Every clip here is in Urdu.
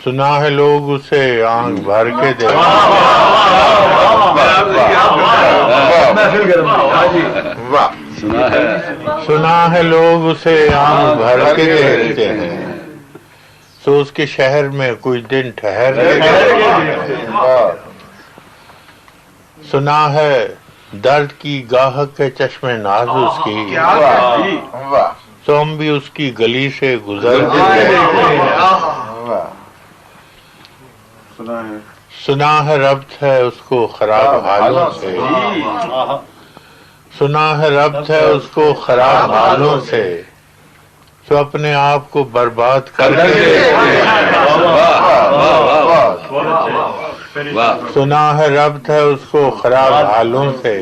سنا ہے لوگ اسے آنکھ بھر کے دیکھتے سنا ہے لوگ اسے آنکھ بھر کے دیکھتے ہیں، سو اس کے شہر میں کچھ دن ٹھہر کے دیکھتے ہیں۔ سنا ہے درد کی گاہک کے چشم ناز اس کی، تو ہم بھی اس کی گلی سے گزر کے دیکھتے ہیں۔ سنا ہے ربط ہے اس کو خراب حالوں سے، سنا ہے ربط ہے اس کو خراب حالوں سے، تو اپنے آپ کو برباد کر کے دیکھتے ہیں۔ سنا ہے ربط ہے اس کو خراب حالوں سے،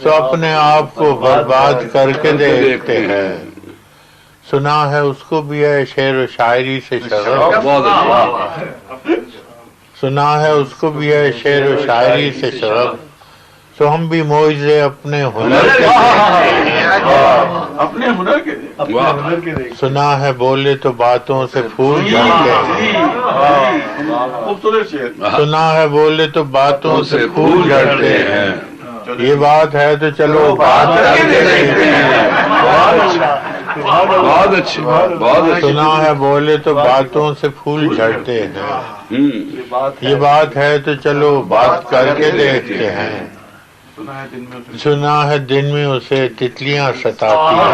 تو اپنے آپ کو برباد کر کے دیکھتے ہیں۔ سنا ہے اس کو بھی ہے شعر و شاعری سے شغف، سنا ہے اس کو بھی ہے شعر و شاعری سے شغف، تو ہم بھی معجزے اپنے ہنر کے سنا ہے بولے تو باتوں سے پھول جھڑتے ہیں، سنا ہے بولے تو باتوں سے پھول جھڑتے ہیں، یہ بات ہے تو چلو بات کر کے دیکھتے ہیں۔ بہت اچھی بہت اچھی۔ سنا ہے بولے تو باتوں سے پھول جھڑتے ہیں، یہ بات ہے تو چلو بات کر کے دیکھتے ہیں۔ سنا ہے دن میں اسے تتلیاں ستاتی ہیں،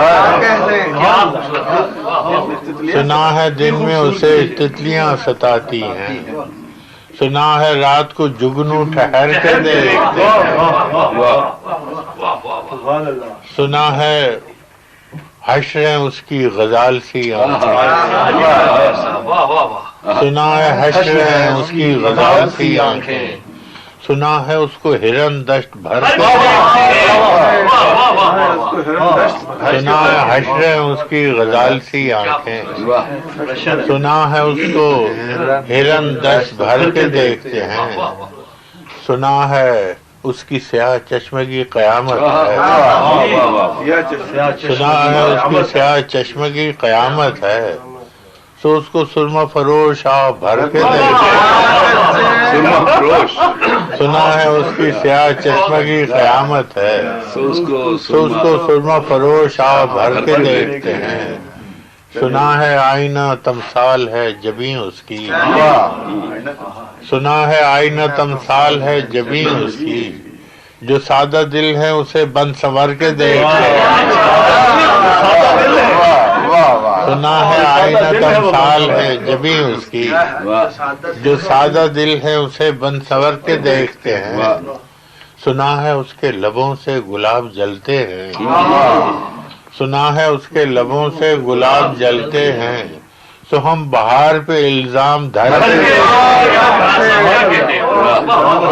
سنا ہے دن میں اسے تتلیاں ستاتی ہیں، سنا ہے رات کو جگنو ٹھہر کے دیکھتے ہیں۔ سنا ہے حشریں اس کی غزال سی آنکھیں، سنا ہے حشریں اس کی غزال سی آنکھیں، سنا ہے اس کو ہرن دشت بھر کے سنا ہے حشریں اس کی غزال سی آنکھیں، سنا ہے اس کو ہرن دشت بھر کے دیکھتے ہیں، سنا ہے اس کی سیاہ چشمگی قیامت ہے، سنا ہے اس کی سیاہ چشمگی قیامت ہے، سو اس کو سرما فروش آ بھر کے دیکھتے ہیں۔ سنا ہے اس کی سیاہ چشمگی قیامت ہے، سو اس کو سرما فروش آ بھر کے دیکھتے ہیں۔ سنا ہے آئینہ تمثال ہے جبیں اس کی، سنا ہے آئینہ تمثال ہے جبیں اس کی، جو سادہ دل ہے اسے بند سنور کے دیکھتے ہیں۔ سنا ہے آئینہ تمثال ہے جبیں اس کی، جو سادہ دل ہے اسے بند سنور کے دیکھتے ہیں۔ سنا ہے اس کے لبوں سے گلاب جلتے ہیں، سنا ہے اس کے لبوں سے گلاب جلتے ہیں، تو ہم بہار پہ الزام دھر کے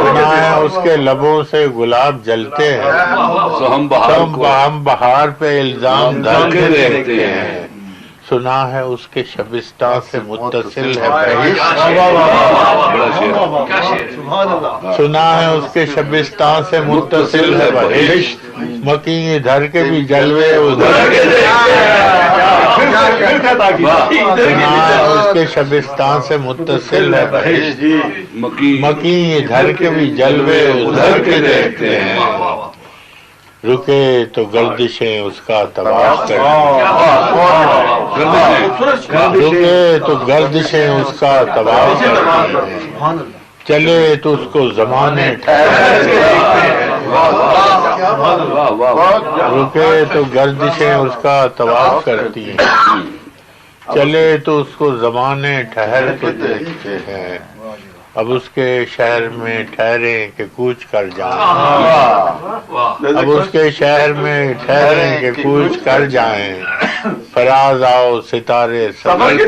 سنا ہے اس کے لبوں سے گلاب جلتے ہیں، تو ہم بہار پہ الزام دھر کے دیکھتے ہیں۔ سنا ہے اس کے شبستان سے متصل ہے بہشت، سنا ہے اس کے شبستان سے متصل ہے بہشت، مکیں ادھر کے بھی جلوے ادھر کے دیکھتے ہیں۔ سنا ہے اس کے شبستان سے متصل ہے بہشت، مکیں ادھر کے بھی جلوے ادھر کے دیکھتے ہیں۔ رکے تو گردشیں اس کا طواف کرتی ہیں، رکے تو گردشیں اس کا طواف کرتی ہیں، چلے تو اس کو زمانے ٹھہر کے دیکھتے ہیں۔ رکے تو گردشیں اس کا طواف کرتی ہیں، چلے تو اس کو زمانے ٹھہر کے دیکھتے ہیں۔ اب اس کے شہر میں ٹھہریں کہ کوچ کر جائیں، اب اس کے شہر میں ٹھہریں کہ کوچ کر جائیں، فراز آؤ ستارے سبر کے